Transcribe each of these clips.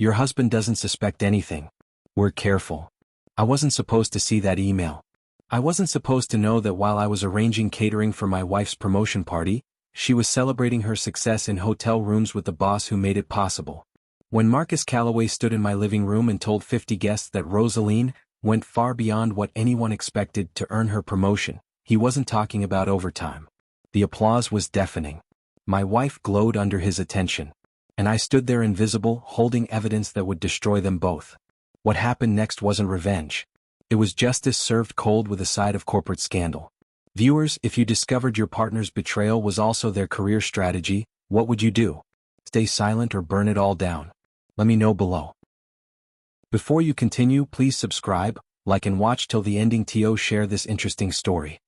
Your husband doesn't suspect anything. We're careful. I wasn't supposed to see that email. I wasn't supposed to know that while I was arranging catering for my wife's promotion party, she was celebrating her success in hotel rooms with the boss who made it possible. When Marcus Calloway stood in my living room and told 50 guests that Rosaline went far beyond what anyone expected to earn her promotion, he wasn't talking about overtime. The applause was deafening. My wife glowed under his attention. And I stood there invisible, holding evidence that would destroy them both. What happened next wasn't revenge. It was justice served cold with a side of corporate scandal. Viewers, if you discovered your partner's betrayal was also their career strategy, what would you do? Stay silent or burn it all down? Let me know below. Before you continue, please subscribe, like and watch till the ending to share this interesting story.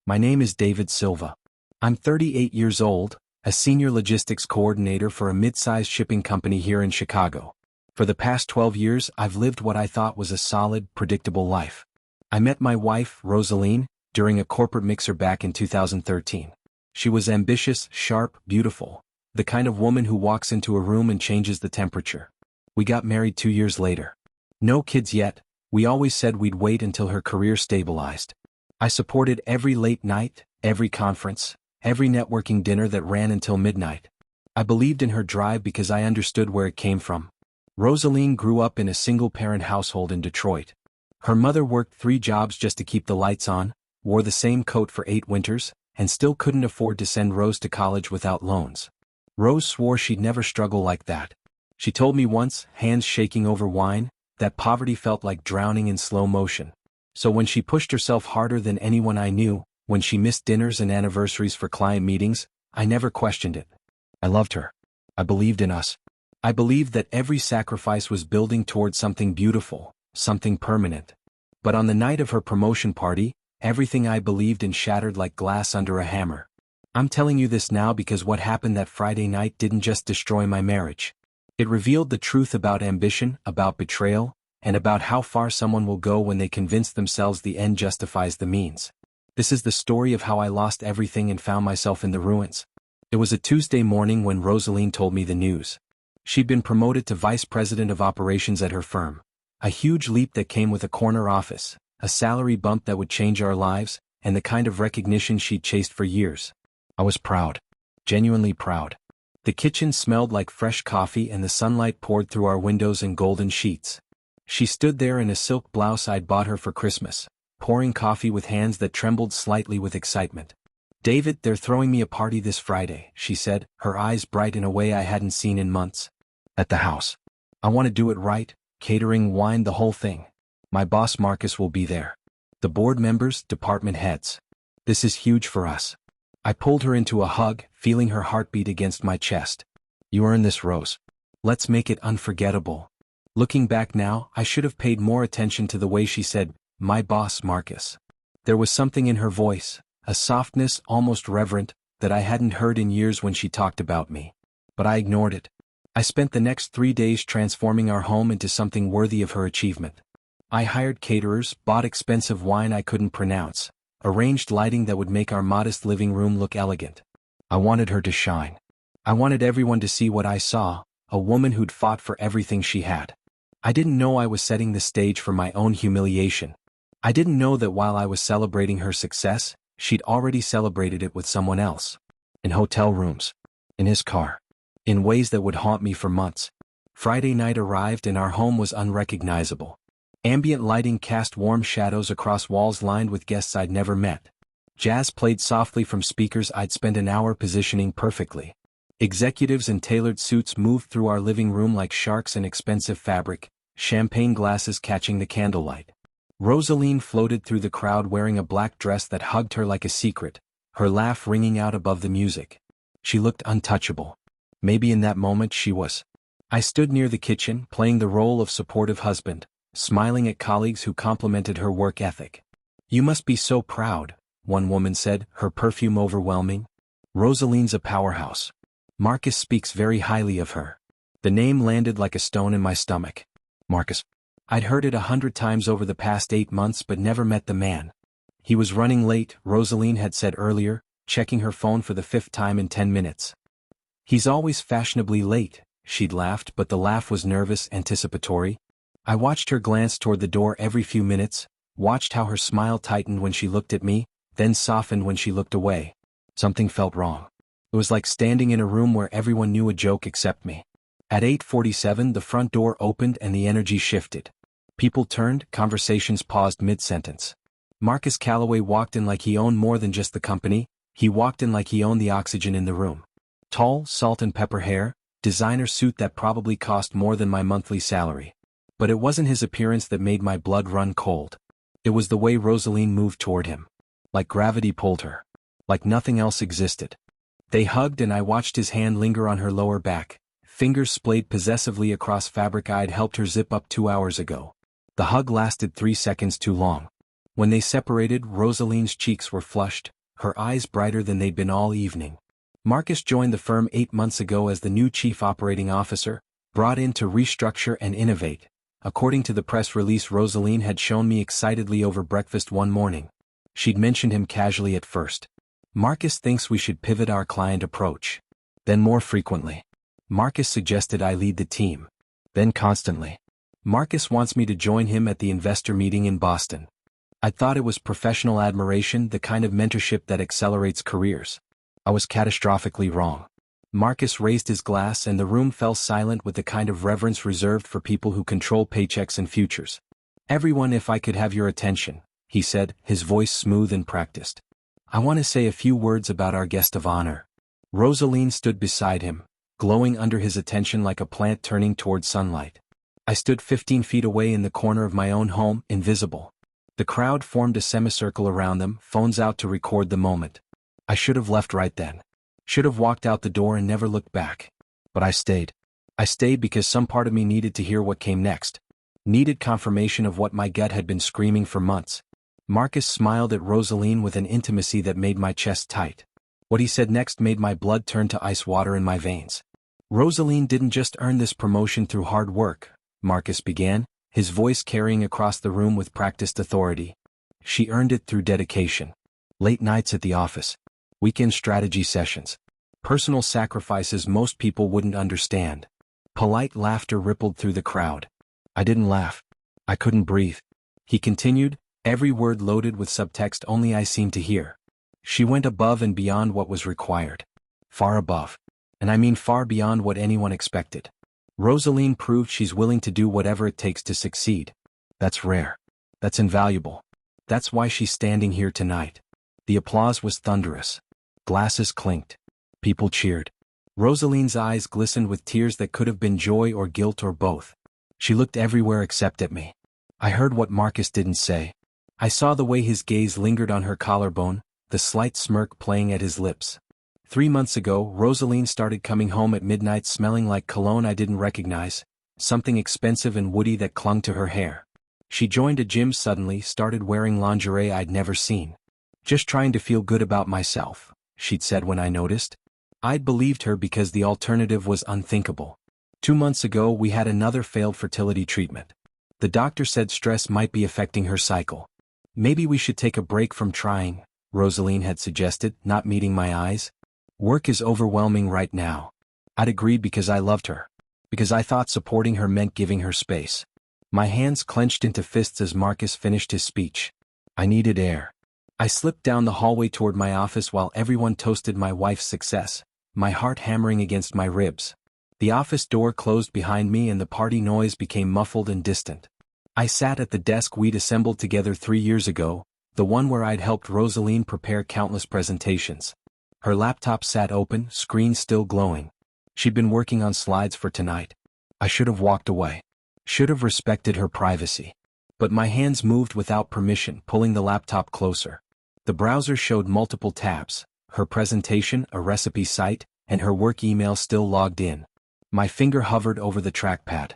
My name is David Silva. I'm 38 years old, a senior logistics coordinator for a mid-sized shipping company here in Chicago. For the past 12 years, I've lived what I thought was a solid, predictable life. I met my wife, Rosaline, during a corporate mixer back in 2013. She was ambitious, sharp, beautiful, the kind of woman who walks into a room and changes the temperature. We got married 2 years later. No kids yet. We always said we'd wait until her career stabilized. I supported every late night, every conference, every networking dinner that ran until midnight. I believed in her drive because I understood where it came from. Rosaline grew up in a single-parent household in Detroit. Her mother worked 3 jobs just to keep the lights on, wore the same coat for 8 winters, and still couldn't afford to send Rose to college without loans. Rose swore she'd never struggle like that. She told me once, hands shaking over wine, that poverty felt like drowning in slow motion. So when she pushed herself harder than anyone I knew, when she missed dinners and anniversaries for client meetings, I never questioned it. I loved her. I believed in us. I believed that every sacrifice was building toward something beautiful, something permanent. But on the night of her promotion party, everything I believed in shattered like glass under a hammer. I'm telling you this now because what happened that Friday night didn't just destroy my marriage. It revealed the truth about ambition, about betrayal, and about how far someone will go when they convince themselves the end justifies the means. This is the story of how I lost everything and found myself in the ruins. It was a Tuesday morning when Rosaline told me the news. She'd been promoted to vice president of operations at her firm. A huge leap that came with a corner office, a salary bump that would change our lives, and the kind of recognition she'd chased for years. I was proud. Genuinely proud. The kitchen smelled like fresh coffee and the sunlight poured through our windows in golden sheets. She stood there in a silk blouse I'd bought her for Christmas, pouring coffee with hands that trembled slightly with excitement. "David, they're throwing me a party this Friday," she said, her eyes bright in a way I hadn't seen in months. "At the house. I want to do it right, catering, wine, the whole thing. My boss Marcus will be there. The board members, department heads. This is huge for us." I pulled her into a hug, feeling her heartbeat against my chest. "You earned this, Rose. Let's make it unforgettable." Looking back now, I should have paid more attention to the way she said, "My boss Marcus." There was something in her voice, a softness, almost reverent, that I hadn't heard in years when she talked about me. But I ignored it. I spent the next 3 days transforming our home into something worthy of her achievement. I hired caterers, bought expensive wine I couldn't pronounce, arranged lighting that would make our modest living room look elegant. I wanted her to shine. I wanted everyone to see what I saw, a woman who'd fought for everything she had. I didn't know I was setting the stage for my own humiliation. I didn't know that while I was celebrating her success, she'd already celebrated it with someone else. In hotel rooms. In his car. In ways that would haunt me for months. Friday night arrived and our home was unrecognizable. Ambient lighting cast warm shadows across walls lined with guests I'd never met. Jazz played softly from speakers I'd spent an hour positioning perfectly. Executives in tailored suits moved through our living room like sharks in expensive fabric, champagne glasses catching the candlelight. Rosaline floated through the crowd wearing a black dress that hugged her like a secret, her laugh ringing out above the music. She looked untouchable. Maybe in that moment she was. I stood near the kitchen, playing the role of supportive husband, smiling at colleagues who complimented her work ethic. "You must be so proud," one woman said, her perfume overwhelming. "Rosaline's a powerhouse. Marcus speaks very highly of her." The name landed like a stone in my stomach. Marcus. I'd heard it 100 times over the past 8 months but never met the man. He was running late, Rosaline had said earlier, checking her phone for the 5th time in 10 minutes. "He's always fashionably late," she'd laughed, but the laugh was nervous, anticipatory. I watched her glance toward the door every few minutes, watched how her smile tightened when she looked at me, then softened when she looked away. Something felt wrong. It was like standing in a room where everyone knew a joke except me. At 8:47 the front door opened and the energy shifted. People turned, conversations paused mid-sentence. Marcus Calloway walked in like he owned more than just the company, he walked in like he owned the oxygen in the room. Tall, salt and pepper hair, designer suit that probably cost more than my monthly salary. But it wasn't his appearance that made my blood run cold. It was the way Rosaline moved toward him. Like gravity pulled her. Like nothing else existed. They hugged and I watched his hand linger on her lower back. Fingers splayed possessively across fabric I'd helped her zip up 2 hours ago. The hug lasted 3 seconds too long. When they separated, Rosaline's cheeks were flushed, her eyes brighter than they'd been all evening. Marcus joined the firm 8 months ago as the new chief operating officer, brought in to restructure and innovate. According to the press release, Rosaline had shown me excitedly over breakfast one morning. She'd mentioned him casually at first. Marcus thinks we should pivot our client approach. Then more frequently. Marcus suggested I lead the team. Then constantly. Marcus wants me to join him at the investor meeting in Boston. I thought it was professional admiration, the kind of mentorship that accelerates careers. I was catastrophically wrong. Marcus raised his glass and the room fell silent with the kind of reverence reserved for people who control paychecks and futures. "Everyone, if I could have your attention," he said, his voice smooth and practiced. "I want to say a few words about our guest of honor." Rosaline stood beside him, glowing under his attention like a plant turning toward sunlight. I stood 15 feet away in the corner of my own home, invisible. The crowd formed a semicircle around them, phones out to record the moment. I should have left right then. Should have walked out the door and never looked back. But I stayed. I stayed because some part of me needed to hear what came next. Needed confirmation of what my gut had been screaming for months. Marcus smiled at Rosaline with an intimacy that made my chest tight. What he said next made my blood turn to ice water in my veins. "Rosaline didn't just earn this promotion through hard work," Marcus began, his voice carrying across the room with practiced authority. "She earned it through dedication. Late nights at the office. Weekend strategy sessions. Personal sacrifices most people wouldn't understand." Polite laughter rippled through the crowd. I didn't laugh. I couldn't breathe. He continued, every word loaded with subtext only I seemed to hear. "She went above and beyond what was required. Far above. And I mean far beyond what anyone expected. Rosaline proved she's willing to do whatever it takes to succeed. That's rare. That's invaluable. That's why she's standing here tonight." The applause was thunderous. Glasses clinked. People cheered. Rosaline's eyes glistened with tears that could have been joy or guilt or both. She looked everywhere except at me. I heard what Marcus didn't say. I saw the way his gaze lingered on her collarbone, the slight smirk playing at his lips. 3 months ago, Rosaline started coming home at midnight smelling like cologne I didn't recognize, something expensive and woody that clung to her hair. She joined a gym suddenly, started wearing lingerie I'd never seen. "Just trying to feel good about myself," she'd said when I noticed. I'd believed her because the alternative was unthinkable. 2 months ago we had another failed fertility treatment. The doctor said stress might be affecting her cycle. "Maybe we should take a break from trying," Rosaline had suggested, not meeting my eyes. "Work is overwhelming right now." I'd agreed because I loved her. Because I thought supporting her meant giving her space. My hands clenched into fists as Marcus finished his speech. I needed air. I slipped down the hallway toward my office while everyone toasted my wife's success, my heart hammering against my ribs. The office door closed behind me and the party noise became muffled and distant. I sat at the desk we'd assembled together 3 years ago, the one where I'd helped Rosaline prepare countless presentations. Her laptop sat open, screen still glowing. She'd been working on slides for tonight. I should have walked away. Should have respected her privacy. But my hands moved without permission, pulling the laptop closer. The browser showed multiple tabs, her presentation, a recipe site, and her work email still logged in. My finger hovered over the trackpad.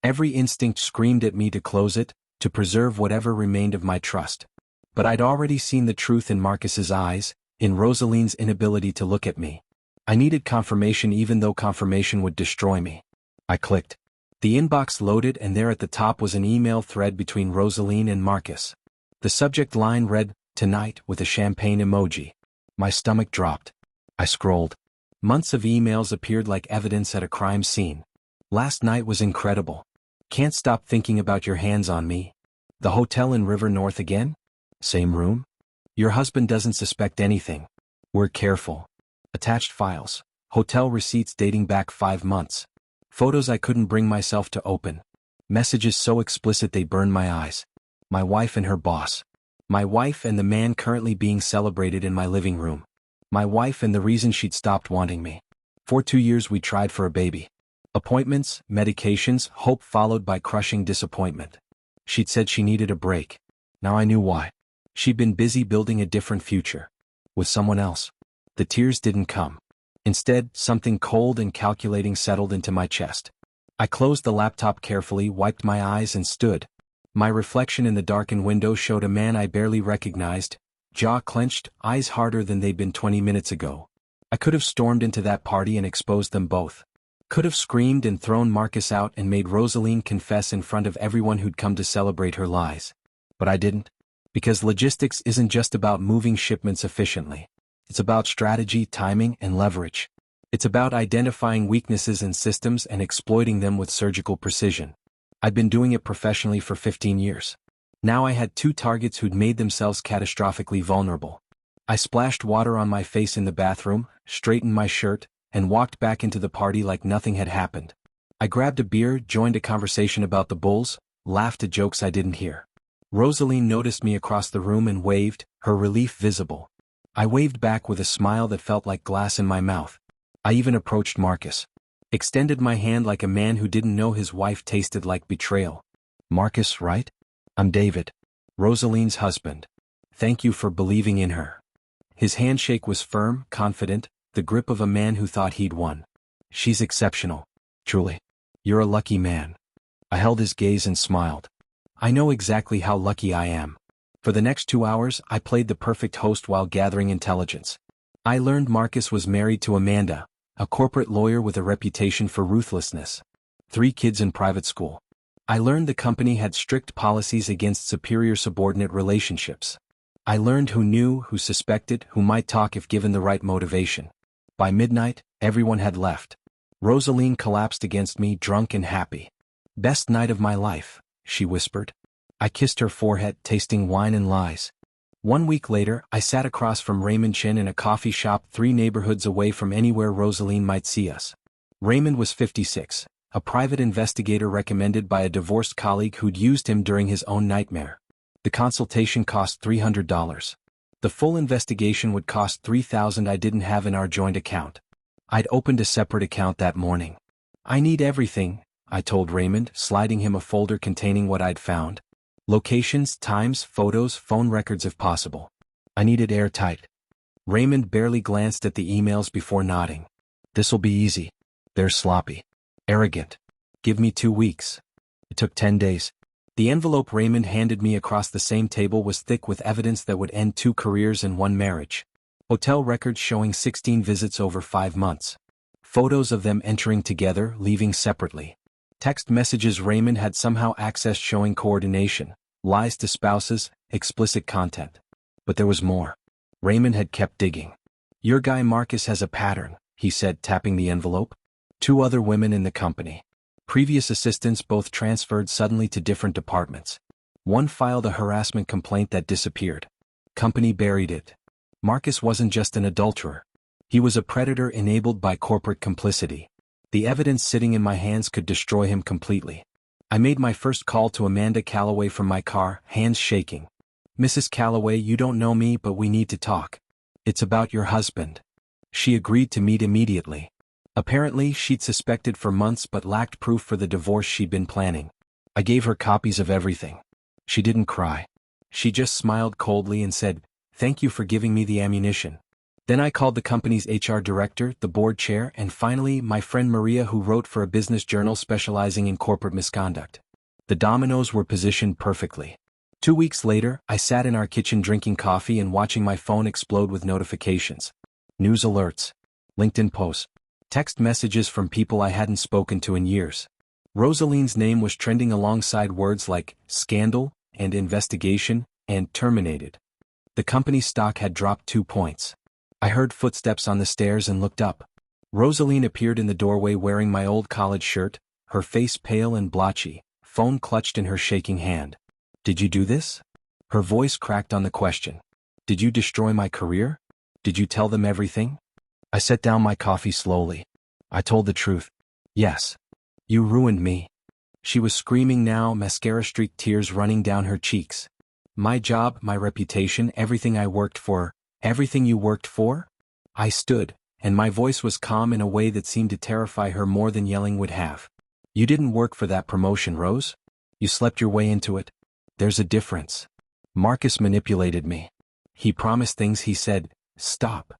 Every instinct screamed at me to close it, to preserve whatever remained of my trust. But I'd already seen the truth in Marcus's eyes, in Rosaline's inability to look at me. I needed confirmation even though confirmation would destroy me. I clicked. The inbox loaded and there at the top was an email thread between Rosaline and Marcus. The subject line read, "Tonight," with a champagne emoji. My stomach dropped. I scrolled. Months of emails appeared like evidence at a crime scene. Last night was incredible. Can't stop thinking about your hands on me. The hotel in River North again? Same room? Your husband doesn't suspect anything. We're careful. Attached files. Hotel receipts dating back 5 months. Photos I couldn't bring myself to open. Messages so explicit they burned my eyes. My wife and her boss. My wife and the man currently being celebrated in my living room. My wife and the reason she'd stopped wanting me. For 2 years we tried for a baby. Appointments, medications, hope followed by crushing disappointment. She'd said she needed a break. Now I knew why. She'd been busy building a different future. With someone else. The tears didn't come. Instead, something cold and calculating settled into my chest. I closed the laptop carefully, wiped my eyes and stood. My reflection in the darkened window showed a man I barely recognized, jaw clenched, eyes harder than they'd been 20 minutes ago. I could have stormed into that party and exposed them both. Could have screamed and thrown Marcus out and made Rosaline confess in front of everyone who'd come to celebrate her lies. But I didn't. Because logistics isn't just about moving shipments efficiently. It's about strategy, timing, and leverage. It's about identifying weaknesses in systems and exploiting them with surgical precision. I'd been doing it professionally for 15 years. Now I had 2 targets who'd made themselves catastrophically vulnerable. I splashed water on my face in the bathroom, straightened my shirt, and walked back into the party like nothing had happened. I grabbed a beer, joined a conversation about the Bulls, laughed at jokes I didn't hear. Rosaline noticed me across the room and waved, her relief visible. I waved back with a smile that felt like glass in my mouth. I even approached Marcus. Extended my hand like a man who didn't know his wife tasted like betrayal. Marcus, right? I'm David. Rosaline's husband. Thank you for believing in her. His handshake was firm, confident, the grip of a man who thought he'd won. She's exceptional. Truly. You're a lucky man. I held his gaze and smiled. I know exactly how lucky I am. For the next 2 hours, I played the perfect host while gathering intelligence. I learned Marcus was married to Amanda, a corporate lawyer with a reputation for ruthlessness. 3 kids in private school. I learned the company had strict policies against superior-subordinate relationships. I learned who knew, who suspected, who might talk if given the right motivation. By midnight, everyone had left. Rosaline collapsed against me, drunk and happy. Best night of my life, she whispered. I kissed her forehead, tasting wine and lies. 1 week later, I sat across from Raymond Chin in a coffee shop 3 neighborhoods away from anywhere Rosaline might see us. Raymond was 56, a private investigator recommended by a divorced colleague who'd used him during his own nightmare. The consultation cost $300. The full investigation would cost $3,000 I didn't have in our joint account. I'd opened a separate account that morning. I need everything, I told Raymond, sliding him a folder containing what I'd found. Locations, times, photos, phone records if possible. I need it airtight. Raymond barely glanced at the emails before nodding. This'll be easy. They're sloppy. Arrogant. Give me 2 weeks. It took 10 days. The envelope Raymond handed me across the same table was thick with evidence that would end 2 careers and 1 marriage. Hotel records showing 16 visits over 5 months. Photos of them entering together, leaving separately. Text messages Raymond had somehow accessed showing coordination, lies to spouses, explicit content. But there was more. Raymond had kept digging. Your guy Marcus has a pattern, he said, tapping the envelope. 2 other women in the company. Previous assistants both transferred suddenly to different departments. One filed a harassment complaint that disappeared. Company buried it. Marcus wasn't just an adulterer. He was a predator enabled by corporate complicity. The evidence sitting in my hands could destroy him completely. I made my first call to Amanda Calloway from my car, hands shaking. Mrs. Calloway, you don't know me, but we need to talk. It's about your husband. She agreed to meet immediately. Apparently, she'd suspected for months but lacked proof for the divorce she'd been planning. I gave her copies of everything. She didn't cry. She just smiled coldly and said, "Thank you for giving me the ammunition." Then I called the company's HR director, the board chair, and finally my friend Maria, who wrote for a business journal specializing in corporate misconduct. The dominoes were positioned perfectly. 2 weeks later, I sat in our kitchen drinking coffee and watching my phone explode with notifications. News alerts. LinkedIn posts. Text messages from people I hadn't spoken to in years. Rosaline's name was trending alongside words like scandal and investigation and terminated. The company's stock had dropped 2 points. I heard footsteps on the stairs and looked up. Rosaline appeared in the doorway wearing my old college shirt, her face pale and blotchy, phone clutched in her shaking hand. "Did you do this?" Her voice cracked on the question. "Did you destroy my career? Did you tell them everything?" I set down my coffee slowly. I told the truth. "Yes. You ruined me." She was screaming now, mascara-streaked tears running down her cheeks. "My job, my reputation, everything I worked for, everything you worked for?" I stood, and my voice was calm in a way that seemed to terrify her more than yelling would have. "You didn't work for that promotion, Rose. You slept your way into it. There's a difference. Marcus manipulated me. He promised things he said, stop."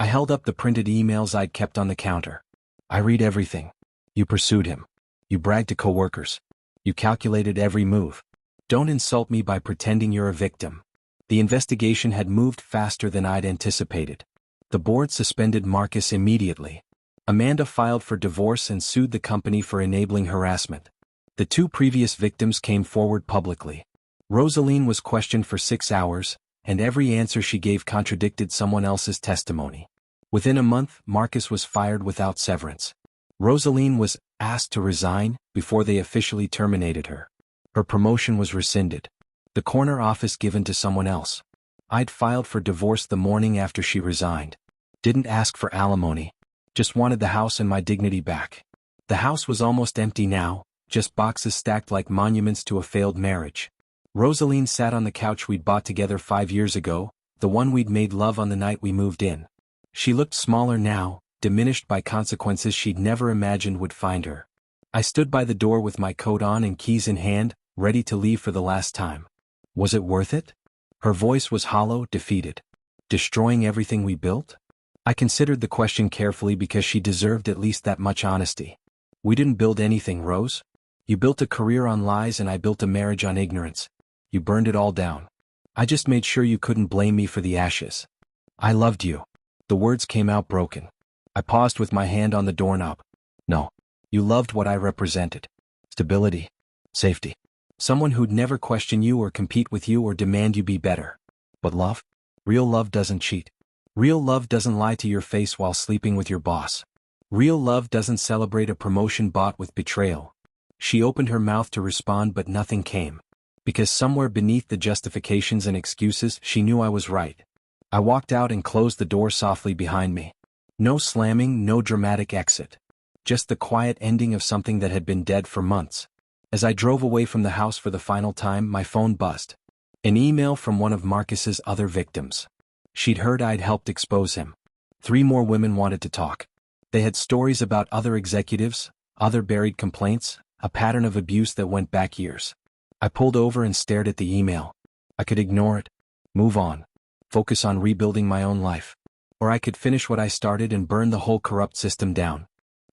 I held up the printed emails I'd kept on the counter. "I read everything. You pursued him. You bragged to coworkers. You calculated every move. Don't insult me by pretending you're a victim." The investigation had moved faster than I'd anticipated. The board suspended Marcus immediately. Amanda filed for divorce and sued the company for enabling harassment. The two previous victims came forward publicly. Rosaline was questioned for 6 hours, and every answer she gave contradicted someone else's testimony. Within a month, Marcus was fired without severance. Rosaline was asked to resign before they officially terminated her. Her promotion was rescinded. The corner office given to someone else. I'd filed for divorce the morning after she resigned. Didn't ask for alimony. Just wanted the house and my dignity back. The house was almost empty now, just boxes stacked like monuments to a failed marriage. Rosaline sat on the couch we'd bought together 5 years ago, the one we'd made love on the night we moved in. She looked smaller now, diminished by consequences she'd never imagined would find her. I stood by the door with my coat on and keys in hand, ready to leave for the last time. Was it worth it? Her voice was hollow, defeated. Destroying everything we built? I considered the question carefully because she deserved at least that much honesty. "We didn't build anything, Rose. You built a career on lies and I built a marriage on ignorance. You burned it all down. I just made sure you couldn't blame me for the ashes. I loved you." The words came out broken. I paused with my hand on the doorknob. "No. You loved what I represented. Stability. Safety. Someone who'd never question you or compete with you or demand you be better. But love? Real love doesn't cheat. Real love doesn't lie to your face while sleeping with your boss. Real love doesn't celebrate a promotion bought with betrayal." She opened her mouth to respond but nothing came. Because somewhere beneath the justifications and excuses she knew I was right. I walked out and closed the door softly behind me. No slamming, no dramatic exit. Just the quiet ending of something that had been dead for months. As I drove away from the house for the final time, my phone buzzed. An email from one of Marcus's other victims. She'd heard I'd helped expose him. 3 more women wanted to talk. They had stories about other executives, other buried complaints, a pattern of abuse that went back years. I pulled over and stared at the email. I could ignore it, move on, focus on rebuilding my own life. Or I could finish what I started and burn the whole corrupt system down.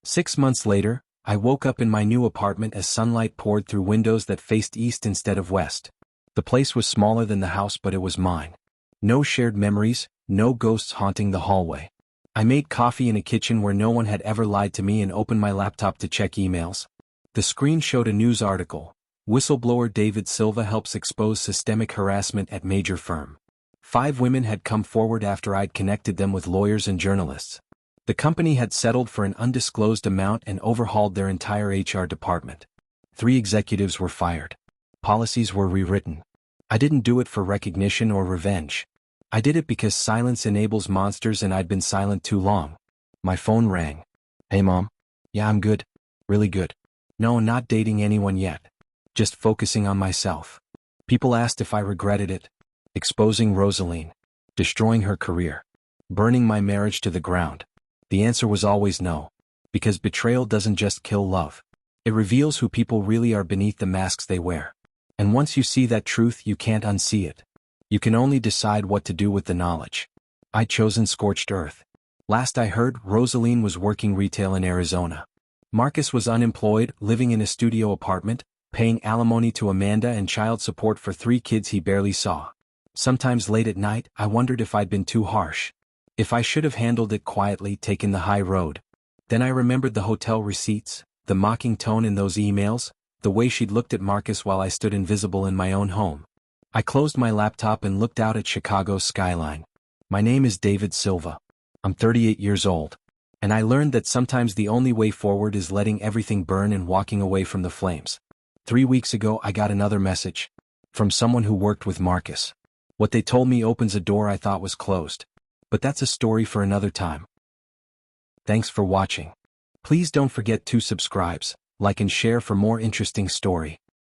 6 months later, I woke up in my new apartment as sunlight poured through windows that faced east instead of west. The place was smaller than the house, but it was mine. No shared memories, no ghosts haunting the hallway. I made coffee in a kitchen where no one had ever lied to me and opened my laptop to check emails. The screen showed a news article. Whistleblower David Silva helps expose systemic harassment at major firm. 5 women had come forward after I'd connected them with lawyers and journalists. The company had settled for an undisclosed amount and overhauled their entire HR department. 3 executives were fired. Policies were rewritten. I didn't do it for recognition or revenge. I did it because silence enables monsters and I'd been silent too long. My phone rang. "Hey Mom." "Yeah, I'm good. Really good. No, not dating anyone yet. Just focusing on myself." People asked if I regretted it. Exposing Rosaline. Destroying her career. Burning my marriage to the ground. The answer was always no. Because betrayal doesn't just kill love. It reveals who people really are beneath the masks they wear. And once you see that truth, you can't unsee it. You can only decide what to do with the knowledge. I'd chosen scorched earth. Last I heard, Rosaline was working retail in Arizona. Marcus was unemployed, living in a studio apartment, paying alimony to Amanda and child support for 3 kids he barely saw. Sometimes late at night, I wondered if I'd been too harsh. If I should have handled it quietly, taken the high road. Then I remembered the hotel receipts, the mocking tone in those emails, the way she'd looked at Marcus while I stood invisible in my own home. I closed my laptop and looked out at Chicago's skyline. My name is David Silva. I'm 38 years old. And I learned that sometimes the only way forward is letting everything burn and walking away from the flames. 3 weeks ago I got another message. From someone who worked with Marcus. What they told me opens a door I thought was closed. But that's a story for another time. Thanks for watching. Please don't forget to subscribe, like and share for more interesting story.